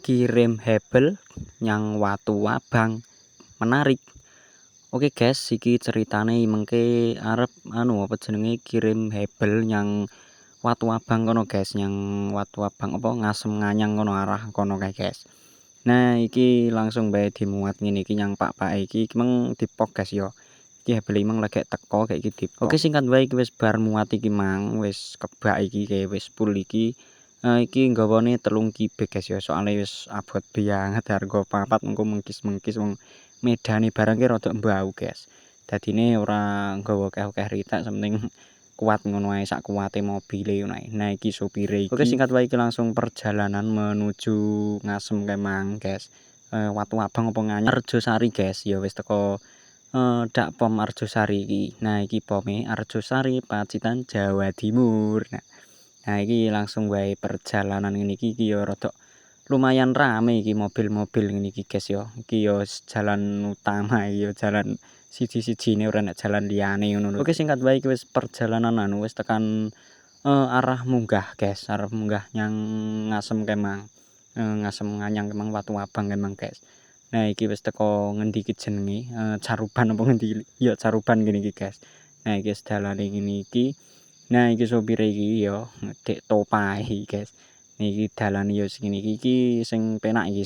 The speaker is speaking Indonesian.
kirim hebel nyang Watu Abang. Menarik. Oke guys, iki ceritane mengke arep apa jenenge kirim hebel nyang Watu Abang kono guys, nyang Watu Abang apa Ngasem Nganyang kono arah kono kae guys. Nah, iki langsung bae dimuat ngene iki nyang pak-pak iki meng dipok guys yo. Iki hebel mang lagi teko kayak iki dipok. Oke, singkat wae iki wis bar muat iki mang, wis kebak iki kayak wis full iki. Iki nggawane 3 kibik guys ya, soalnya wis abot banget harga papat engko mengkis-mengkis wong medane barang ki rada mbau guys. Dadine ora nggawa akeh-akeh ritak, sementing kuat ngono ae sak kuwate mobile ngono ae. Nah, iki sopire iki. Oke, singkat wae iki langsung perjalanan menuju Ngasem Kemang guys. Watu Abang apa Nganyar Arjosari guys. Ya wis teko dak pom Arjosari iki. Nah, iki pome Arjosari Pacitan Jawa Timur. Nah, iki langsung wae perjalanan ngene iki ya rada lumayan rame iki mobil-mobil ngene iki guys ya. Iki ya jalan utama ya jalan siji-sijine ora nek jalan liyane ngono lho. Oke, singkat wae iki wis perjalanan wis tekan arah munggah guys, arah munggah nyang Ngasem Kemang. Ngasem Nganyang Kemang Watu Abang Kemang guys. Nah, iki wis teko ngendi iki jenenge? Caruban apa ngendi? Ya Caruban ngene iki guys. Nah, iki dalane ngene iki. Nah, iki sopire iki ya Dek Topai guys. Niki dalane ya sing ngene iki sing penak iki.